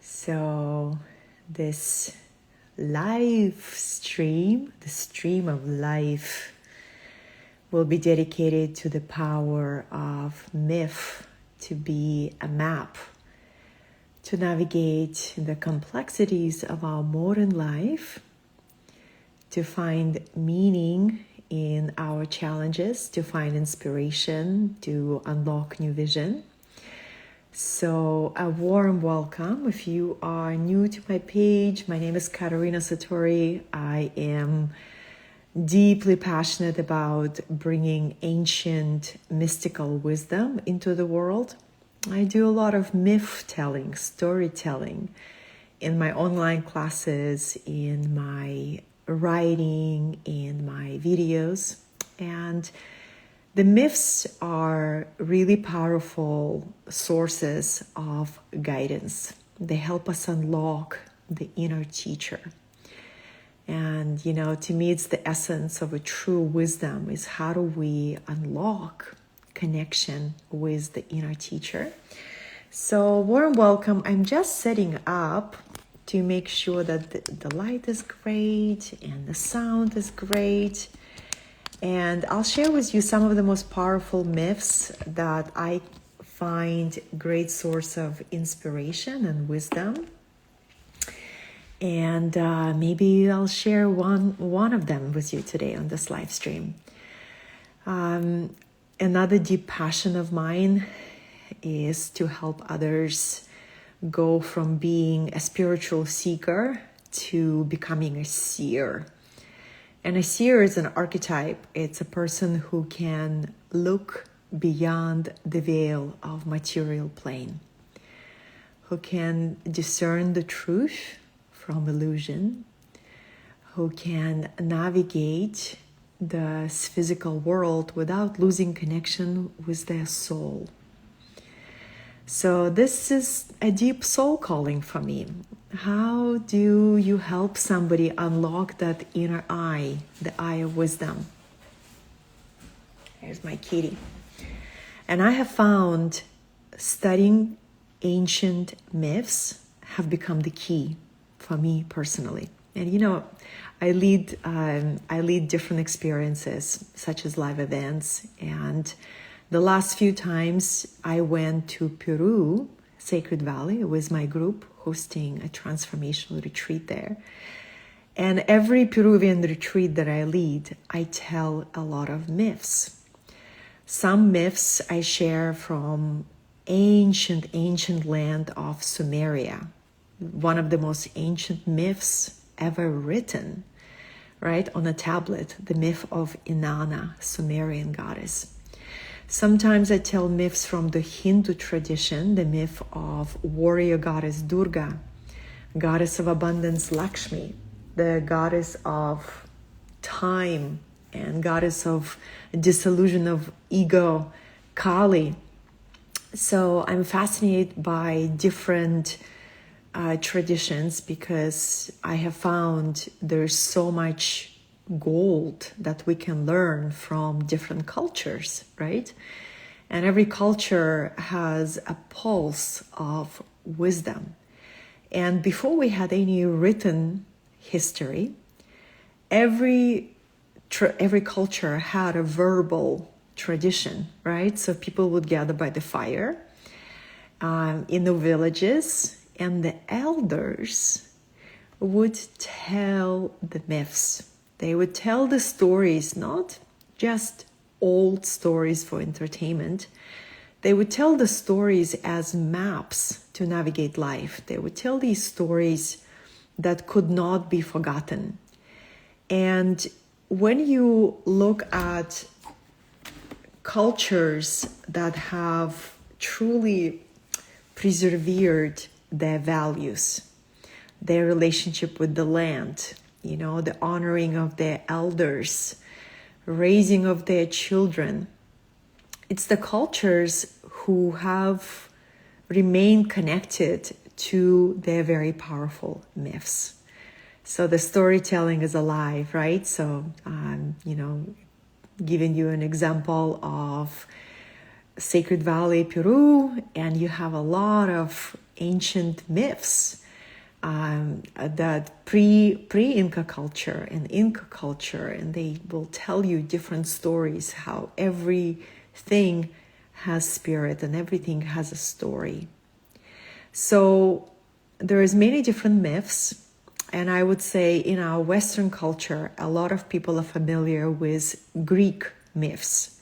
So this live stream, the stream of life, will be dedicated to the power of myth to be a map to navigate the complexities of our modern life, to find meaning in our challenges, to find inspiration, to unlock new vision. So a warm welcome. If you are new to my page, my name is Katarina Satori. I am deeply passionate about bringing ancient mystical wisdom into the world. I do a lot of myth telling, storytelling in my online classes, in my writing, in my videos. And the myths are really powerful sources of guidance. They help us unlock the inner teacher. And, to me, it's the essence of a true wisdom is how do we unlock connection with the inner teacher. So warm welcome. I'm just setting up to make sure that the light is great and the sound is great. And I'll share with you some of the most powerful myths that I find great source of inspiration and wisdom. And maybe I'll share one of them with you today on this live stream. Another deep passion of mine is to help others go from being a spiritual seeker to becoming a seer. And a seer is an archetype. It's a person who can look beyond the veil of material plane, who can discern the truth from illusion, who can navigate this physical world without losing connection with their soul. So this is a deep soul calling for me. How do you help somebody unlock that inner eye, the eye of wisdom? Here's my kitty. And I have found studying ancient myths have become the key for me personally. And I lead different experiences such as live events. And the last few times I went to Peru, Sacred Valley, with my group, hosting a transformational retreat there. And every Peruvian retreat that I lead, I tell a lot of myths. Some myths I share from ancient land of Sumeria, one of the most ancient myths ever written, right, on a tablet, the myth of Inanna, Sumerian goddess. Sometimes I tell myths from the Hindu tradition, the myth of warrior goddess Durga, goddess of abundance Lakshmi, the goddess of time and goddess of dissolution of ego Kali. So I'm fascinated by different traditions because I have found there's so much gold that we can learn from different cultures, right? And every culture has a pulse of wisdom. And before we had any written history, every culture had a verbal tradition, right? So people would gather by the fire in the villages, and the elders would tell the myths. They would tell the stories, not just old stories for entertainment. They would tell the stories as maps to navigate life. They would tell these stories that could not be forgotten. And when you look at cultures that have truly preserved their values, their relationship with the land, the honoring of their elders, raising of their children. It's the cultures who have remained connected to their very powerful myths. So the storytelling is alive, right? So, giving you an example of Sacred Valley, Peru, and you have a lot of ancient myths that pre-Inca culture and Inca culture, and they will tell you different stories, how everything has spirit and everything has a story. So there is many different myths, and I would say in our Western culture, a lot of people are familiar with Greek myths.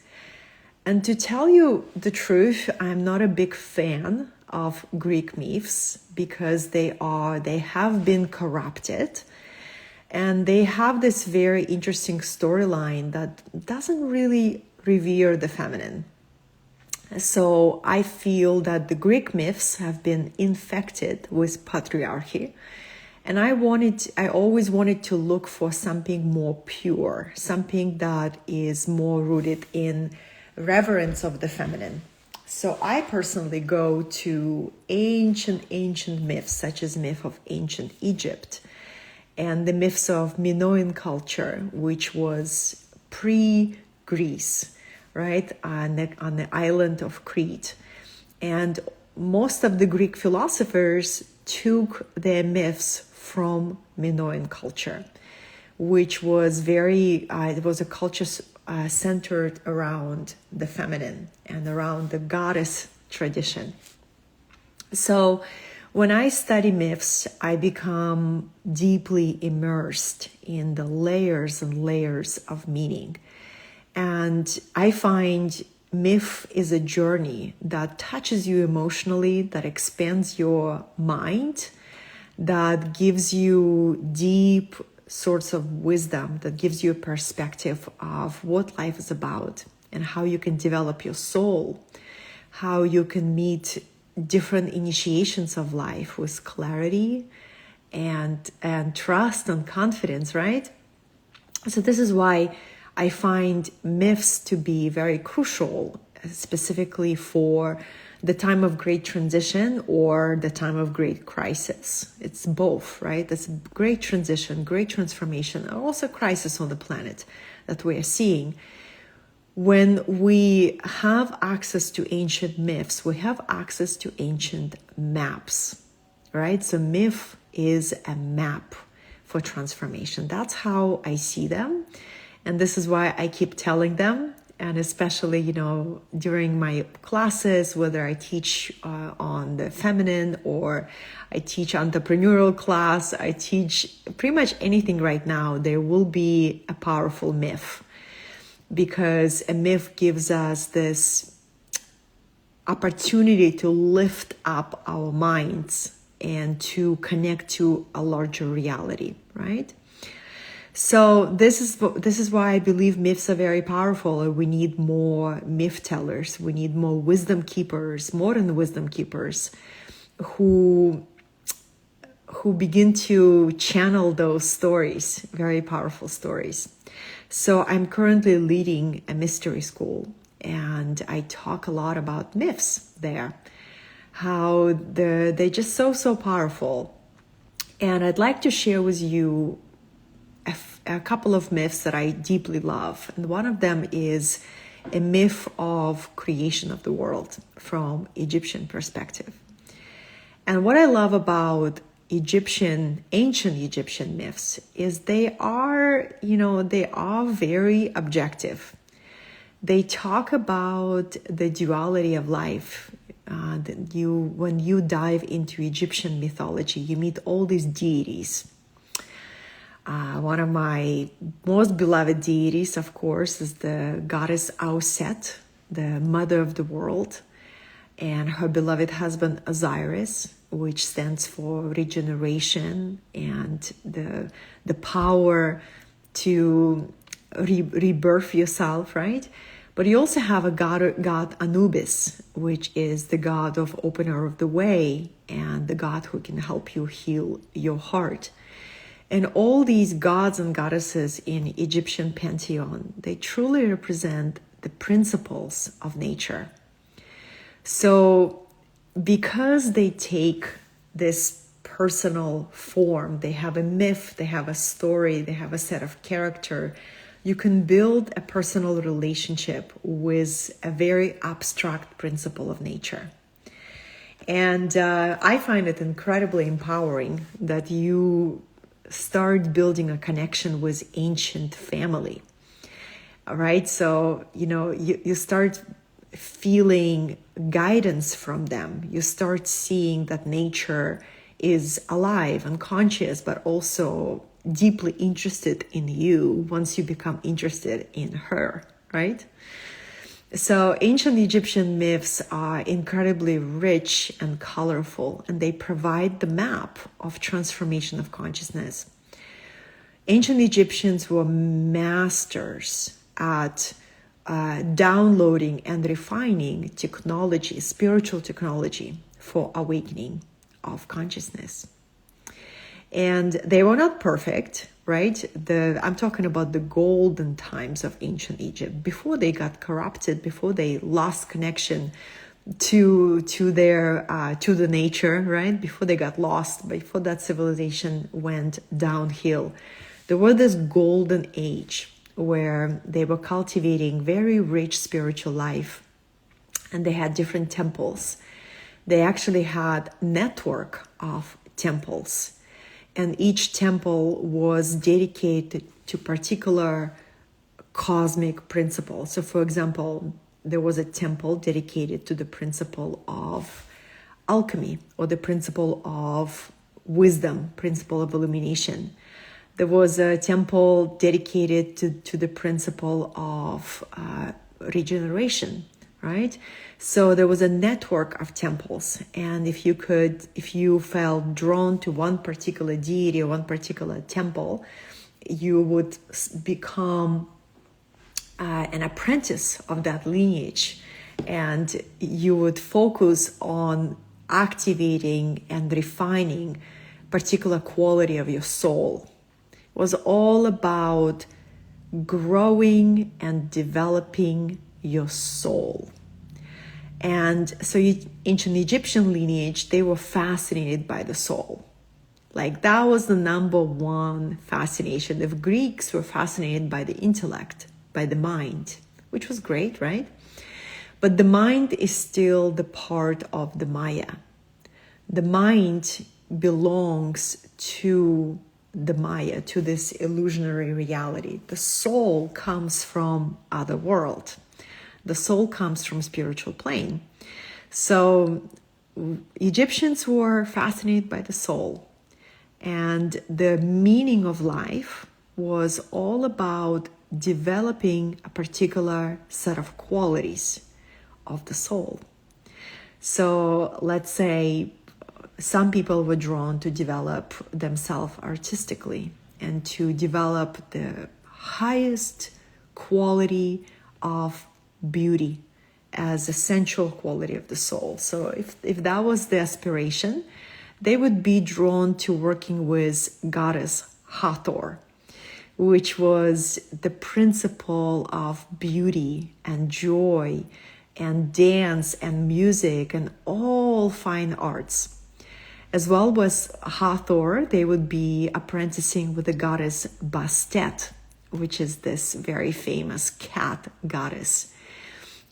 And to tell you the truth, I'm not a big fan of Greek myths because they have been corrupted, and they have this very interesting storyline that doesn't really revere the feminine. So I feel that the Greek myths have been infected with patriarchy. And I always wanted to look for something more pure, something that is more rooted in reverence of the feminine. So I personally go to ancient myths, such as myth of ancient Egypt and the myths of Minoan culture, which was pre-Greece, right, on the island of Crete. And most of the Greek philosophers took their myths from Minoan culture, which was it was a culture centered around the feminine and around the goddess tradition. So when I study myths, I become deeply immersed in the layers and layers of meaning. And I find myth is a journey that touches you emotionally, that expands your mind, that gives you deep sorts of wisdom, that gives you a perspective of what life is about and how you can develop your soul, how you can meet different initiations of life with clarity and trust and confidence, right? So this is why I find myths to be very crucial, specifically for the time of great transition or the time of great crisis. It's both, right? That's a great transition, great transformation, and also crisis on the planet that we are seeing. When we have access to ancient myths, we have access to ancient maps, right? So myth is a map for transformation. That's how I see them. And this is why I keep telling them. And especially, during my classes, whether I teach on the feminine or I teach entrepreneurial class, I teach pretty much anything right now, there will be a powerful myth. Because a myth gives us this opportunity to lift up our minds and to connect to a larger reality, right? So this is why I believe myths are very powerful. We need more myth tellers. We need more wisdom keepers, modern wisdom keepers, who begin to channel those stories, very powerful stories. So I'm currently leading a mystery school, and I talk a lot about myths there, how they're just so powerful. And I'd like to share with you a couple of myths that I deeply love. And one of them is a myth of creation of the world from Egyptian perspective. And what I love about ancient Egyptian myths is they are very objective. They talk about the duality of life. When you dive into Egyptian mythology, you meet all these deities. One of my most beloved deities, of course, is the goddess Auset, the mother of the world, and her beloved husband Osiris, which stands for regeneration and the power to rebirth yourself, right? But you also have a god Anubis, which is the god of opener of the way and the god who can help you heal your heart. And all these gods and goddesses in Egyptian pantheon, they truly represent the principles of nature. So because they take this personal form, they have a myth, they have a story, they have a set of character you can build a personal relationship with a very abstract principle of nature. And I find it incredibly empowering that you start building a connection with ancient family. All right. So, you start feeling guidance from them. You start seeing that nature is alive and conscious, but also deeply interested in you once you become interested in her, right? So ancient Egyptian myths are incredibly rich and colorful, and they provide the map of transformation of consciousness. Ancient Egyptians were masters at downloading and refining technology, spiritual technology for awakening of consciousness. And they were not perfect, right? I'm talking about the golden times of ancient Egypt, before they got corrupted, before they lost connection to the nature, right? Before they got lost, before that civilization went downhill. There was this golden age where they were cultivating very rich spiritual life, and they had different temples. They actually had network of temples, and each temple was dedicated to particular cosmic principles. So for example, there was a temple dedicated to the principle of alchemy, or the principle of wisdom, principle of illumination. There was a temple dedicated to the principle of regeneration, right? So there was a network of temples. And if you felt drawn to one particular deity or one particular temple, you would become an apprentice of that lineage. And you would focus on activating and refining particular quality of your soul. It was all about growing and developing your soul. And so ancient Egyptian lineage, they were fascinated by the soul. Like that was the number one fascination. The Greeks were fascinated by the intellect, by the mind, which was great, right? But the mind is still the part of the Maya. The mind belongs to the Maya, to this illusionary reality. The soul comes from other world. The soul comes from spiritual plane. So Egyptians were fascinated by the soul, and the meaning of life was all about developing a particular set of qualities of the soul. So let's say some people were drawn to develop themselves artistically and to develop the highest quality of beauty as a central quality of the soul. So if that was the aspiration, they would be drawn to working with goddess Hathor, which was the principle of beauty and joy and dance and music and all fine arts. As well as Hathor, they would be apprenticing with the goddess Bastet, which is this very famous cat goddess.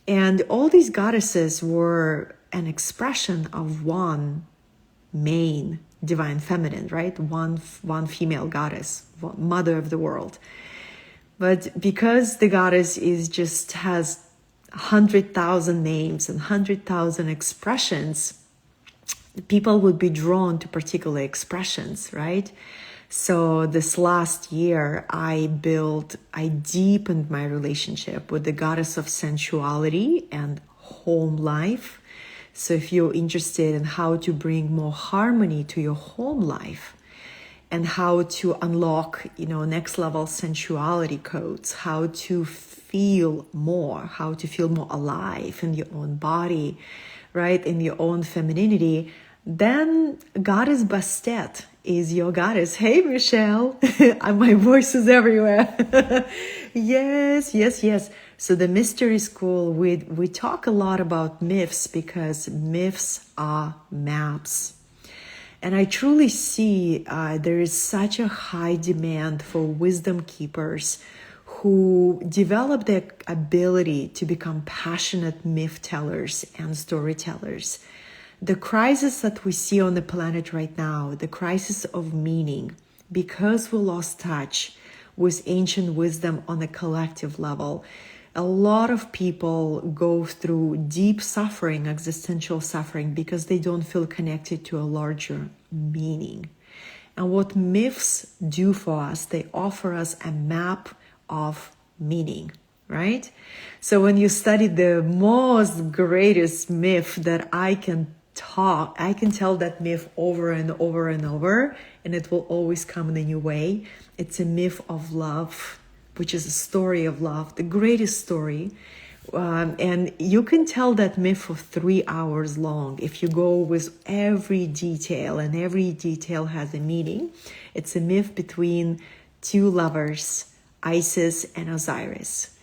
And all these goddesses were an expression of one main divine feminine, right? One female goddess, mother of the world. But because the goddess has 100,000 names and 100,000 expressions, people would be drawn to particular expressions, right? So this last year, I deepened my relationship with the goddess of sensuality and home life. So if you're interested in how to bring more harmony to your home life and how to unlock, next level sensuality codes, how to feel more alive in your own body, right? In your own femininity, then Goddess Bastet is your goddess. Hey, Michelle, my voice is everywhere. Yes. So the mystery school, we talk a lot about myths because myths are maps. And I truly see there is such a high demand for wisdom keepers who develop the ability to become passionate myth tellers and storytellers. The crisis that we see on the planet right now, the crisis of meaning, because we lost touch with ancient wisdom on a collective level, a lot of people go through deep suffering, existential suffering, because they don't feel connected to a larger meaning. And what myths do for us, they offer us a map of meaning, right? So when you study the most greatest myth that I can tell that myth over and over and over, and it will always come in a new way. It's a myth of love, which is a story of love, the greatest story. And you can tell that myth for 3 hours long if you go with every detail, and every detail has a meaning. It's a myth between two lovers, Isis and Osiris,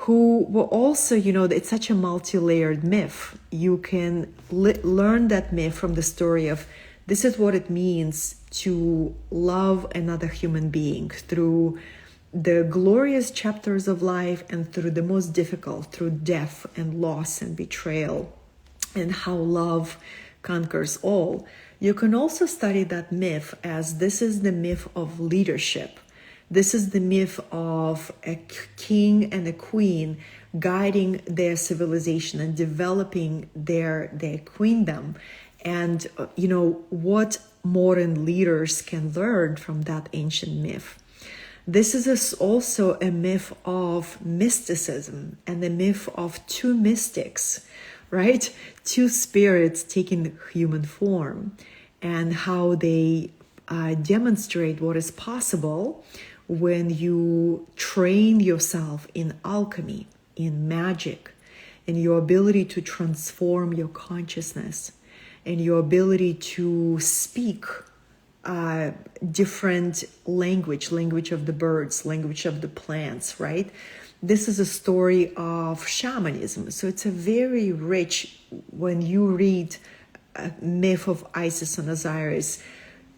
who were also, it's such a multi-layered myth. You can learn that myth from the story of this is what it means to love another human being through the glorious chapters of life and through the most difficult, through death and loss and betrayal, and how love conquers all. You can also study that myth as this is the myth of leadership. This is the myth of a king and a queen guiding their civilization and developing their queendom. And, what modern leaders can learn from that ancient myth. This is also a myth of mysticism and the myth of two mystics, right? Two spirits taking human form, and how they demonstrate what is possible when you train yourself in alchemy, in magic, in your ability to transform your consciousness, and your ability to speak different language of the birds, language of the plants, right? This is a story of shamanism. So it's a very rich, when you read a myth of Isis and Osiris,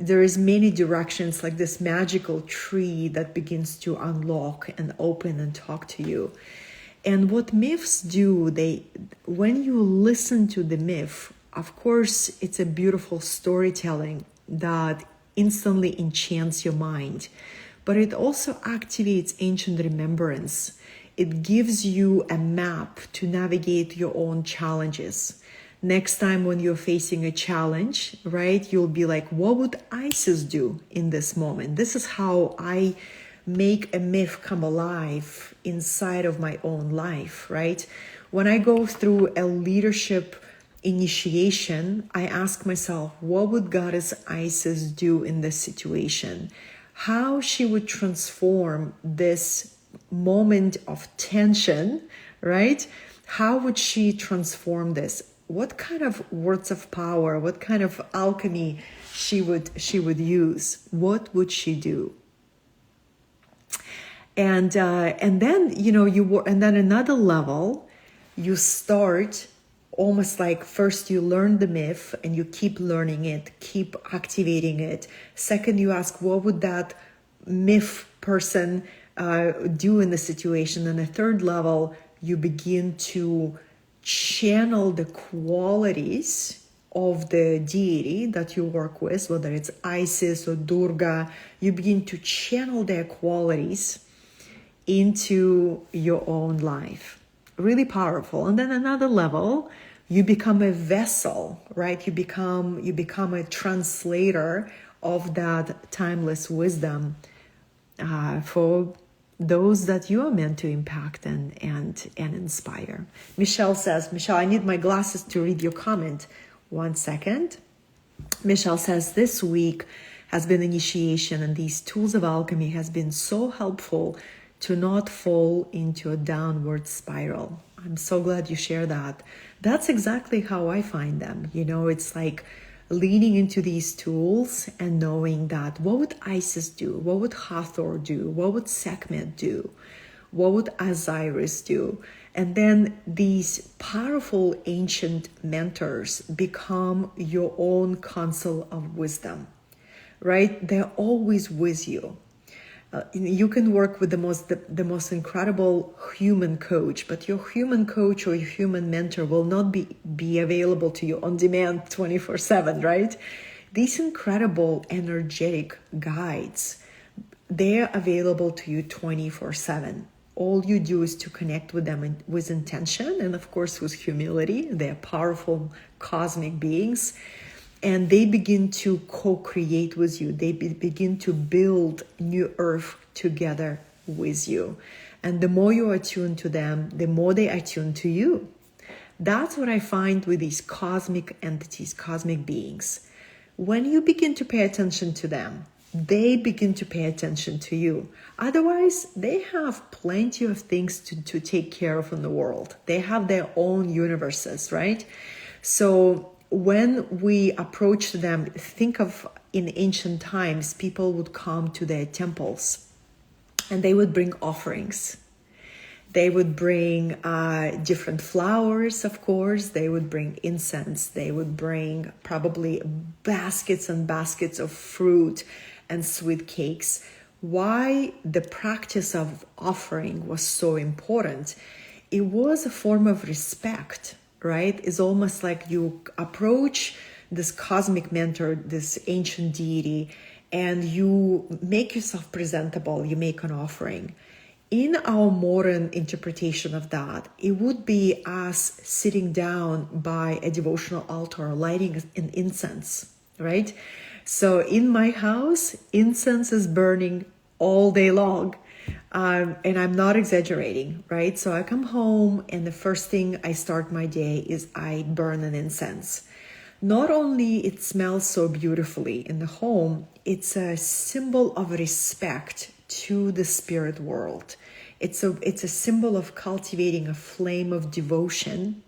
there is many directions, like this magical tree that begins to unlock and open and talk to you. And what myths do, when you listen to the myth, of course, it's a beautiful storytelling that instantly enchants your mind, but it also activates ancient remembrance. It gives you a map to navigate your own challenges. Next time when you're facing a challenge, right, you'll be like, what would Isis do in this moment? This is how I make a myth come alive inside of my own life, right? When I go through a leadership initiation, I ask myself, what would Goddess Isis do in this situation? How she would transform this moment of tension, right? How would she transform this? What kind of words of power, what kind of alchemy she would use? What would she do? And then and then another level, you start almost like first you learn the myth and you keep learning it, keep activating it. Second, you ask, what would that myth person do in the situation? And the third level, you begin to channel the qualities of the deity that you work with, whether it's Isis or Durga. You begin to channel their qualities into your own life. Really powerful. And then another level, you become a vessel, right? You become a translator of that timeless wisdom for those that you are meant to impact and inspire. Michelle says, Michelle, I need my glasses to read your comment. 1 second. Michelle says, this week has been initiation, and these tools of alchemy has been so helpful to not fall into a downward spiral. I'm so glad you share that. That's exactly how I find them. It's like leaning into these tools and knowing that what would Isis do? What would Hathor do? What would Sekhmet do? What would Osiris do? And then these powerful ancient mentors become your own council of wisdom, right? They're always with you. You can work with the most incredible human coach, but your human coach or your human mentor will not be available to you on demand 24/7, right? These incredible energetic guides, they're available to you 24/7. All you do is to connect with them with intention and, of course, with humility. They're powerful cosmic beings, and they begin to co-create with you. They begin to build new earth together with you. And the more you are attuned to them, the more they attune to you. That's what I find with these cosmic entities, cosmic beings. When you begin to pay attention to them, they begin to pay attention to you. Otherwise, they have plenty of things to take care of in the world. They have their own universes, right? So when we approach them, think of in ancient times, people would come to their temples and they would bring offerings. They would bring different flowers, of course. They would bring incense. They would bring probably baskets and baskets of fruit and sweet cakes. Why the practice of offering was so important? It was a form of respect, right? It's almost like you approach this cosmic mentor, this ancient deity, and you make yourself presentable. You make an offering. In our modern interpretation of that, it would be us sitting down by a devotional altar, lighting an incense, right? So in my house, incense is burning all day long. And I'm not exaggerating, right? So I come home and the first thing I start my day is I burn an incense. Not only it smells so beautifully in the home, it's a symbol of respect to the spirit world. It's a symbol of cultivating a flame of devotion.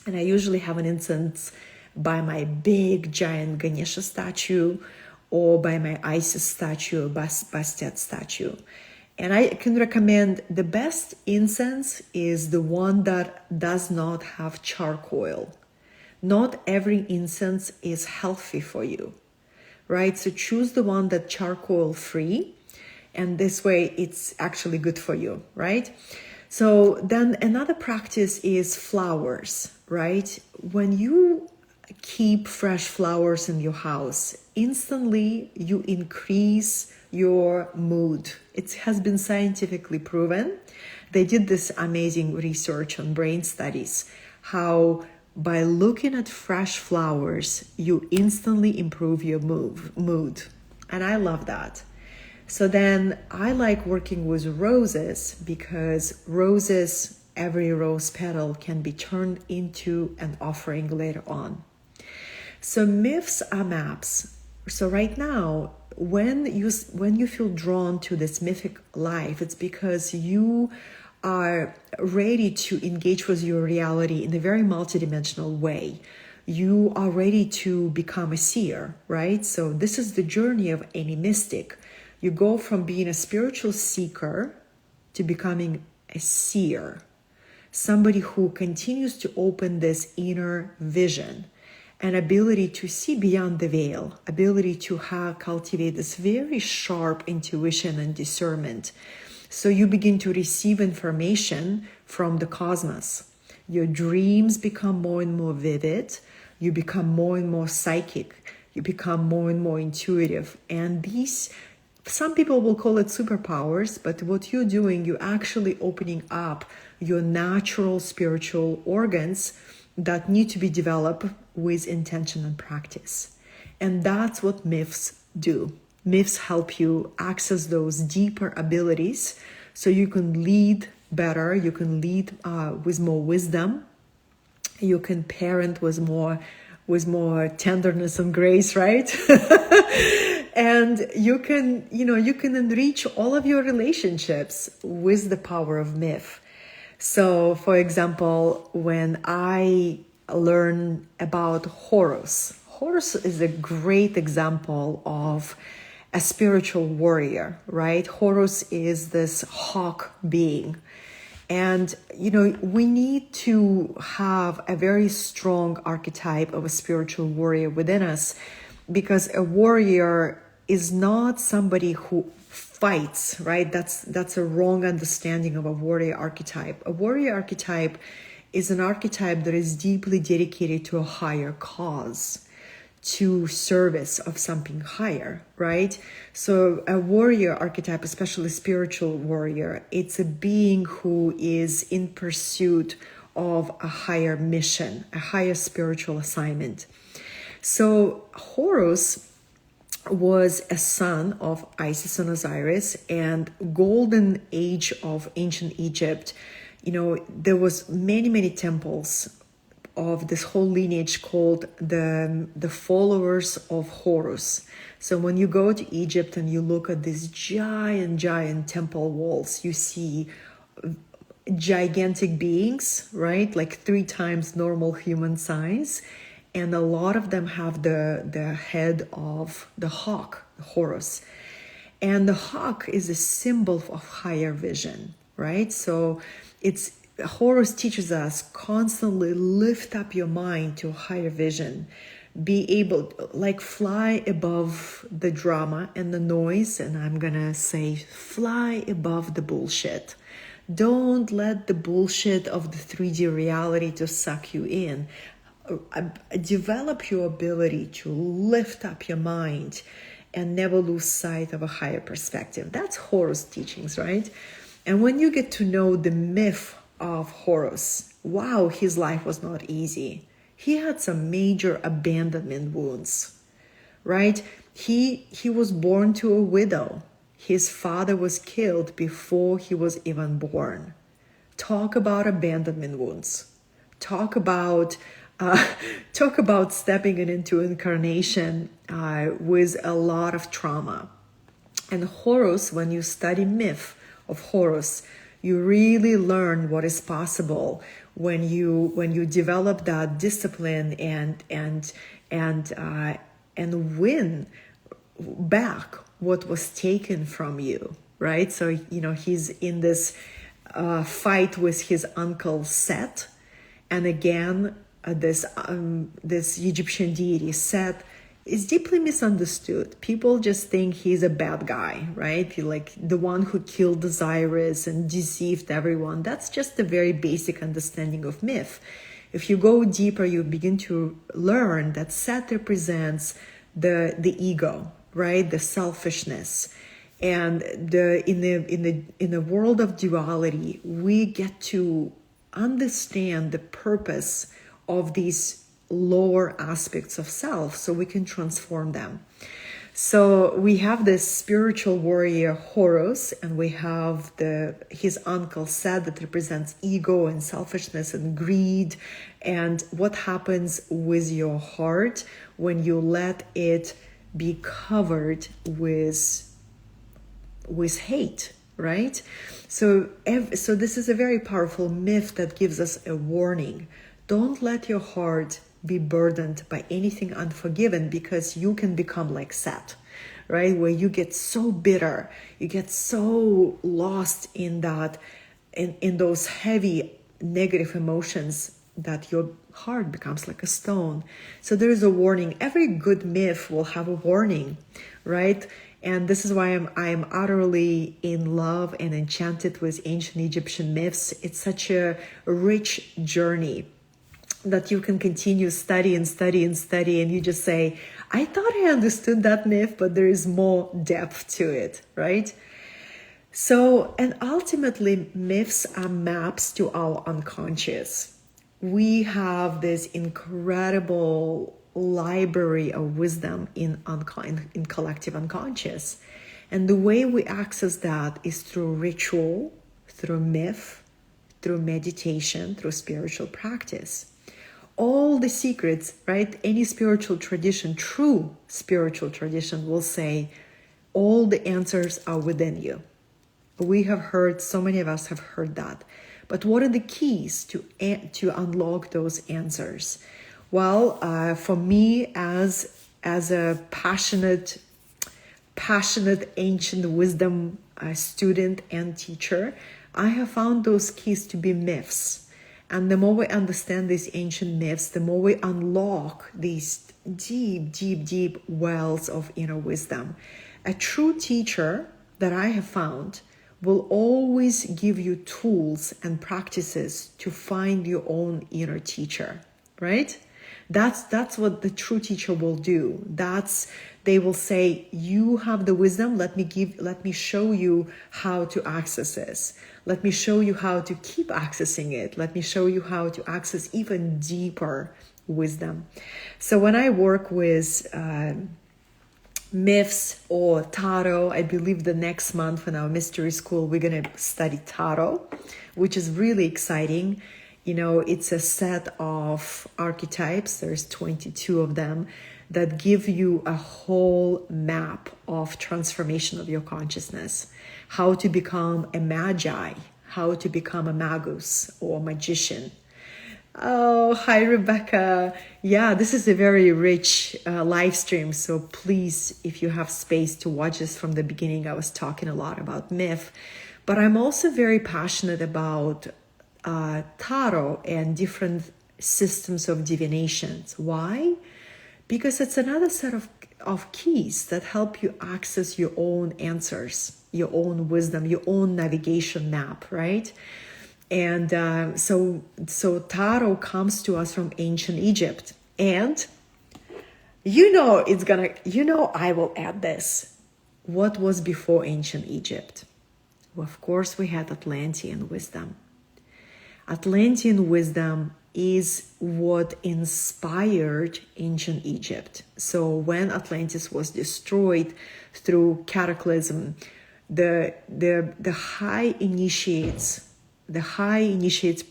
And I usually have an incense by my big giant Ganesha statue or by my Isis statue or Bastet statue. And I can recommend the best incense is the one that does not have charcoal. Not every incense is healthy for you, right? So choose the one that's charcoal free, and this way it's actually good for you, right? So then another practice is flowers, right? When you keep fresh flowers in your house, instantly you increase your mood. It has been scientifically proven. They did this amazing research on brain studies, how by looking at fresh flowers, you instantly improve your mood. And I love that. So then I like working with roses because roses, every rose petal can be turned into an offering later on. So myths are maps. So right now, when you feel drawn to this mythic life, it's because you are ready to engage with your reality in a very multidimensional way. You are ready to become a seer, right? So this is the journey of any mystic. You go from being a spiritual seeker to becoming a seer, somebody who continues to open this inner vision, an ability to see beyond the veil, ability to cultivate this very sharp intuition and discernment. So you begin to receive information from the cosmos. Your dreams become more and more vivid. You become more and more psychic. You become more and more intuitive. And these, some people will call it superpowers, but what you're doing, you're actually opening up your natural spiritual organs that need to be developed with intention and practice. And that's what myths do. Myths help you access those deeper abilities so you can lead better, you can lead with more wisdom, you can parent with more tenderness and grace, right? And you can enrich all of your relationships with the power of myth. So, for example, when I learn about Horus is a great example of a spiritual warrior, right? Horus is this hawk being. And, we need to have a very strong archetype of a spiritual warrior within us, because a warrior is not somebody who fights, right? That's a wrong understanding of a warrior archetype. A warrior archetype is an archetype that is deeply dedicated to a higher cause, to service of something higher, right? So a warrior archetype, especially spiritual warrior, it's a being who is in pursuit of a higher mission, a higher spiritual assignment. So Horus was a son of Isis and Osiris, and golden age of ancient Egypt, there was many temples of this whole lineage called the followers of Horus. So when you go to Egypt and you look at these giant temple walls, you see gigantic beings, right? Like 3 times normal human size. And a lot of them have the head of the hawk, Horus. And the hawk is a symbol of higher vision, right? So Horus teaches us constantly lift up your mind to a higher vision. Be able, like, fly above the drama and the noise. And I'm gonna say, fly above the bullshit. Don't let the bullshit of the 3D reality to suck you in. Develop your ability to lift up your mind and never lose sight of a higher perspective. That's Horus teachings, right? And when you get to know the myth of Horus, wow, his life was not easy. He had some major abandonment wounds, right? He was born to a widow. His father was killed before he was even born. Talk about abandonment wounds. Talk about stepping into incarnation with a lot of trauma. And Horus, when you study myth of Horus, you really learn what is possible when you develop that discipline and win back what was taken from you, right? So he's in this fight with his uncle Set, and again this Egyptian deity Set is deeply misunderstood. People just think he's a bad guy, right? Like the one who killed Osiris and deceived everyone. That's just a very basic understanding of myth. If you go deeper, you begin to learn that Set represents the ego, right? The selfishness. And in the world of duality, we get to understand the purpose of these lower aspects of self so we can transform them. So we have this spiritual warrior Horus, and we have his uncle Set that represents ego and selfishness and greed, and what happens with your heart when you let it be covered with hate, right? So this is a very powerful myth that gives us a warning. Don't let your heart be burdened by anything unforgiven, because you can become like Set, right? Where you get so bitter, you get so lost in those heavy negative emotions that your heart becomes like a stone. So there is a warning. Every good myth will have a warning, right? And this is why I'm utterly in love and enchanted with ancient Egyptian myths. It's such a rich journey that you can continue study, and you just say, I thought I understood that myth, but there is more depth to it, right? So, and ultimately, myths are maps to our unconscious. We have this incredible library of wisdom in collective unconscious. And the way we access that is through ritual, through myth, through meditation, through spiritual practice. All the secrets, right? Any spiritual tradition, true spiritual tradition, will say all the answers are within you. We have heard, so many of us have heard that. But what are the keys to unlock those answers? Well, for me, as a passionate ancient wisdom student and teacher, I have found those keys to be myths. And the more we understand these ancient myths, the more we unlock these deep wells of inner wisdom. A true teacher that I have found will always give you tools and practices to find your own inner teacher, right? That's what the true teacher will do. They will say, you have the wisdom, let me show you how to access this. Let me show you how to keep accessing it. Let me show you how to access even deeper wisdom. So when I work with myths or tarot, I believe the next month in our mystery school, we're going to study tarot, which is really exciting. It's a set of archetypes. There's 22 of them that give you a whole map of transformation of your consciousness, how to become a magi, how to become a magus or magician. Oh, hi, Rebecca. Yeah, this is a very rich live stream. So please, if you have space to watch this from the beginning, I was talking a lot about myth, but I'm also very passionate about tarot and different systems of divinations. Why? Because it's another set of keys that help you access your own answers, your own wisdom, your own navigation map, right? And so tarot comes to us from ancient Egypt. And I will add this. What was before ancient Egypt? Well, of course, we had Atlantean wisdom. Atlantean wisdom is what inspired ancient Egypt. So when Atlantis was destroyed through cataclysm, the high initiates,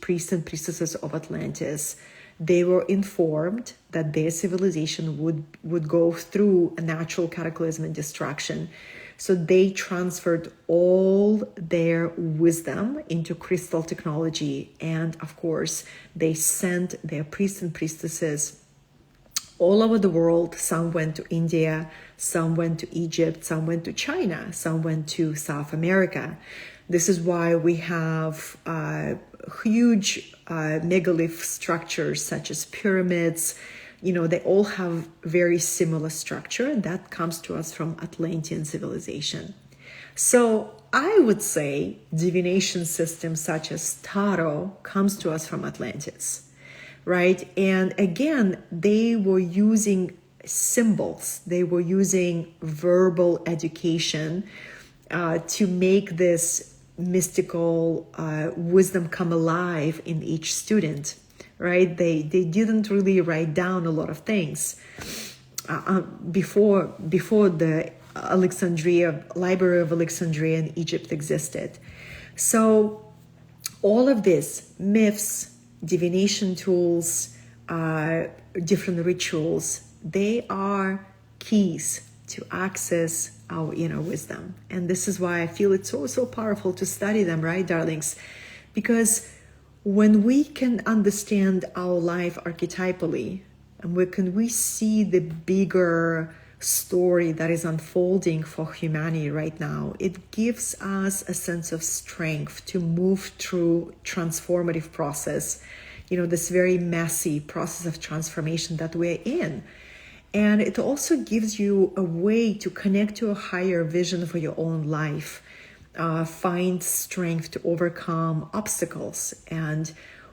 priests and priestesses of Atlantis, they were informed that their civilization would go through a natural cataclysm and destruction. So they transferred all their wisdom into crystal technology. And of course, they sent their priests and priestesses all over the world. Some went to India, some went to Egypt, some went to China, some went to South America. This is why we have huge megalith structures such as pyramids. They all have very similar structure, and that comes to us from Atlantean civilization. So I would say divination systems such as tarot comes to us from Atlantis, right? And again, they were using symbols. They were using verbal education to make this mystical wisdom come alive in each student. Right? They didn't really write down a lot of things before the Library of Alexandria in Egypt existed. So all of this, myths, divination tools, different rituals, they are keys to access our inner wisdom. And this is why I feel it's so powerful to study them, right, darlings? Because when we can understand our life archetypally, and we see the bigger story that is unfolding for humanity right now, it gives us a sense of strength to move through transformative process, this very messy process of transformation that we're in. And it also gives you a way to connect to a higher vision for your own life. Find strength to overcome obstacles. And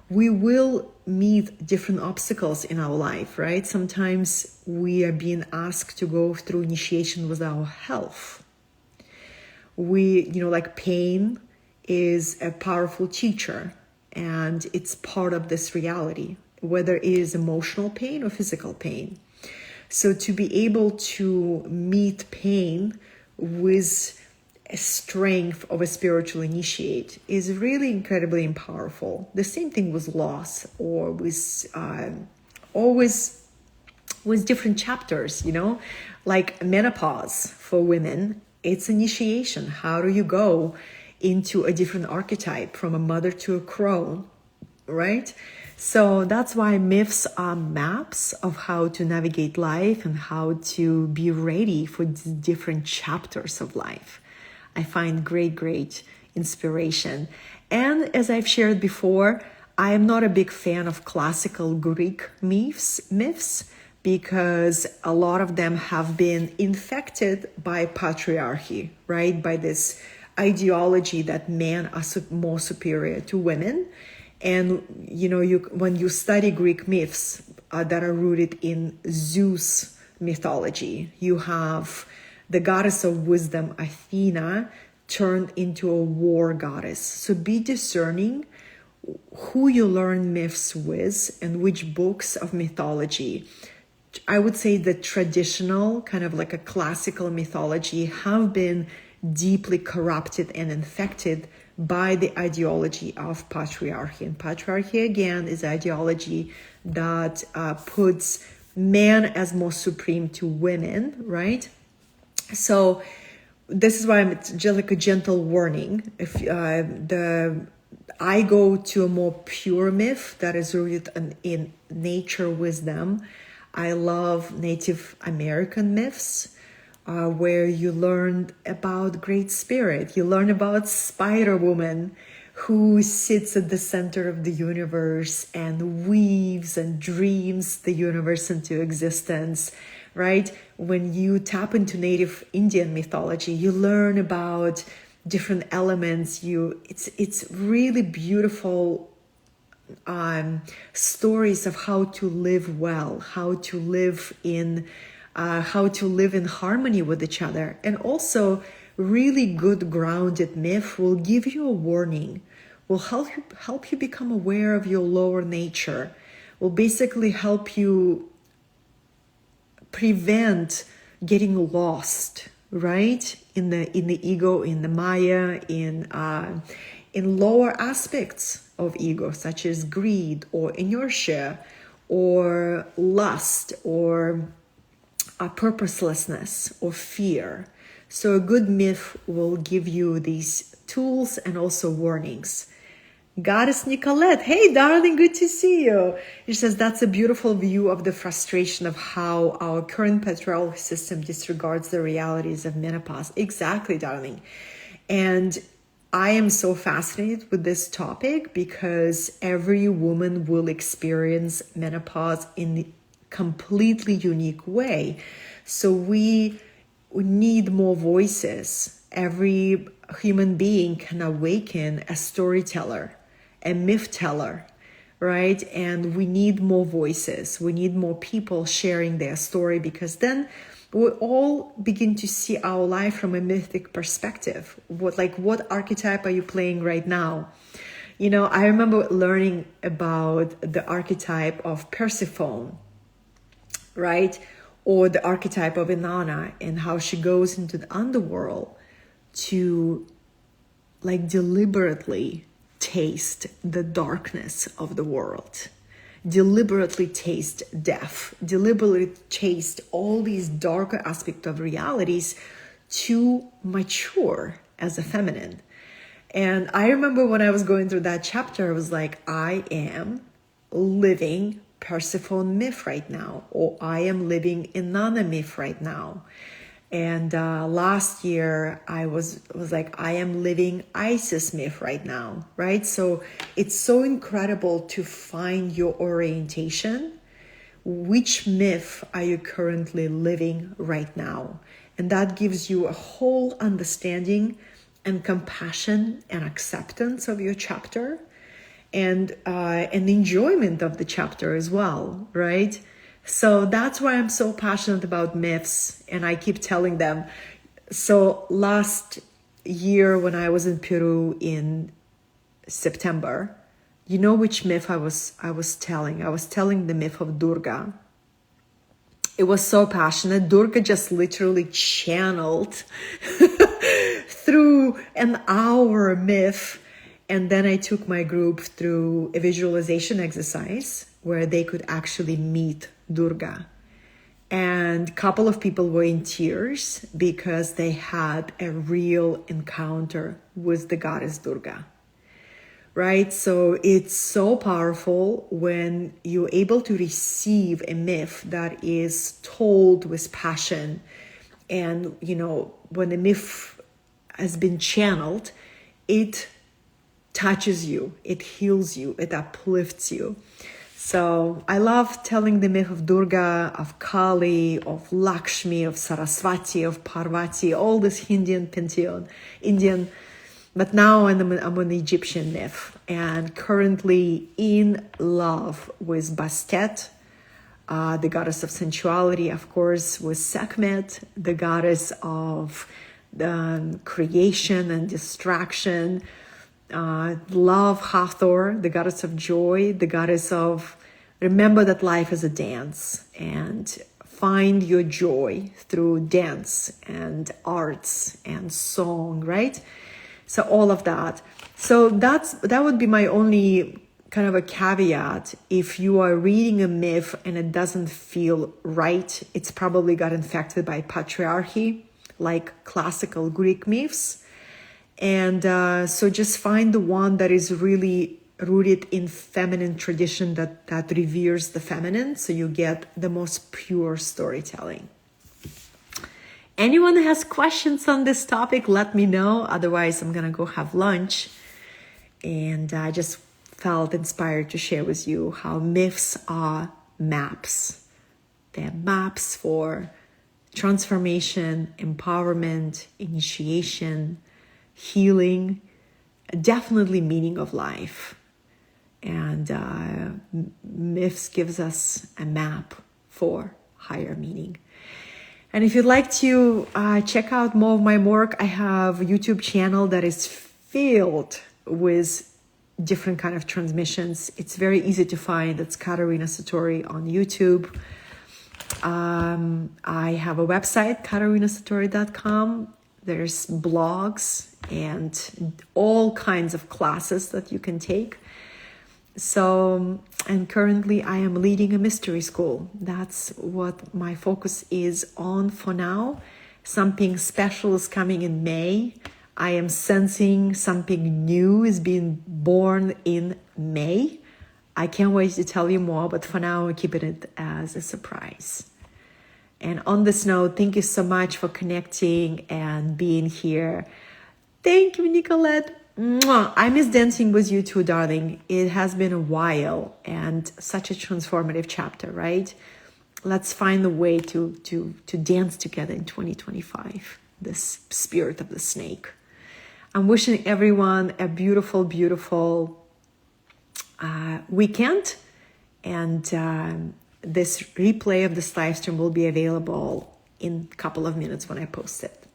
we will meet different obstacles in our life, right? Sometimes we are being asked to go through initiation with our health. Pain is a powerful teacher, and it's part of this reality, whether it is emotional pain or physical pain. So to be able to meet pain with a strength of a spiritual initiate is really incredibly powerful. The same thing with loss or with always with different chapters, like menopause for women. It's initiation. How do you go into a different archetype from a mother to a crone, right? So that's why myths are maps of how to navigate life and how to be ready for the different chapters of life. I find great inspiration. And as I've shared before, I am not a big fan of classical Greek myths because a lot of them have been infected by patriarchy, right? By this ideology that men are more superior to women. And, when you study Greek myths that are rooted in Zeus mythology, you have the goddess of wisdom, Athena, turned into a war goddess. So be discerning who you learn myths with and which books of mythology. I would say the traditional, kind of like a classical mythology, have been deeply corrupted and infected by the ideology of patriarchy. And patriarchy, again, is ideology that puts man as more supreme to women, right? So this is why it's just like a gentle warning. If I go to a more pure myth that is rooted in nature wisdom. I love Native American myths, where you learn about Great Spirit. You learn about Spider-Woman, who sits at the center of the universe and weaves and dreams the universe into existence, right? When you tap into Native Indian mythology, you learn about different elements. It's really beautiful stories of how to live well, how to live in harmony with each other. And also, really good grounded myth will give you a warning, will help you become aware of your lower nature, will basically help you prevent getting lost, right? In the ego, in the Maya, in lower aspects of ego, such as greed or inertia or lust or purposelessness or fear. So a good myth will give you these tools and also warnings. Goddess Nicolette, hey darling, good to see you. She says that's a beautiful view of the frustration of how our current patriarchal system disregards the realities of menopause. Exactly, darling. And I am so fascinated with this topic because every woman will experience menopause in a completely unique way. So we need more voices. Every human being can awaken a storyteller, a myth teller, right? And we need more voices. We need more people sharing their story, because then we all begin to see our life from a mythic perspective. What archetype are you playing right now? I remember learning about the archetype of Persephone, right? Or the archetype of Inanna, and how she goes into the underworld to deliberately taste the darkness of the world, deliberately taste death, deliberately taste all these darker aspects of realities to mature as a feminine. And I remember when I was going through that chapter, I was like, I am living Persephone myth right now, or I am living Inanna myth right now. And last year I was like, I am living Isis myth right now, right? So it's so incredible to find your orientation. Which myth are you currently living right now? And that gives you a whole understanding and compassion and acceptance of your chapter, and enjoyment of the chapter as well, right? So that's why I'm so passionate about myths, and I keep telling them. So last year when I was in Peru in September, you know which myth I was telling? I was telling the myth of Durga. It was so passionate. Durga just literally channeled through an hour myth. And then I took my group through a visualization exercise where they could actually meet Durga. And a couple of people were in tears because they had a real encounter with the goddess Durga, right? So it's so powerful when you're able to receive a myth that is told with passion. And, when the myth has been channeled, it touches you, it heals you, it uplifts you. So I love telling the myth of Durga, of Kali, of Lakshmi, of Saraswati, of Parvati, all this Indian pantheon, Indian. But now I'm on the Egyptian myth, and currently in love with Bastet, the goddess of sensuality, of course, with Sekhmet, the goddess of creation and distraction. Love Hathor, the goddess of joy, the goddess of remember that life is a dance, and find your joy through dance and arts and song, right? So all of that. So that would be my only kind of a caveat. If you are reading a myth and it doesn't feel right, it's probably got infected by patriarchy, like classical Greek myths. And so just find the one that is really rooted in feminine tradition, that reveres the feminine, so you get the most pure storytelling. Anyone has questions on this topic, let me know. Otherwise, I'm gonna go have lunch. And I just felt inspired to share with you how myths are maps. They're maps for transformation, empowerment, initiation, healing, definitely meaning of life. And myths gives us a map for higher meaning. And if you'd like to check out more of my work, I have a YouTube channel that is filled with different kind of transmissions. It's very easy to find. It's Katarina Satori on YouTube. I have a website, katarinasatori.com. There's blogs and all kinds of classes that you can take. So, and currently I am leading a mystery school. That's what my focus is on for now. Something special is coming in May. I am sensing something new is being born in May. I can't wait to tell you more, but for now, I'm keeping it as a surprise. And on this note, thank you so much for connecting and being here. Thank you, Nicolette. Mwah. I miss dancing with you too, darling. It has been a while and such a transformative chapter, right? Let's find a way to dance together in 2025, this spirit of the snake. I'm wishing everyone a beautiful, beautiful weekend. And this replay of this live stream will be available in a couple of minutes when I post it.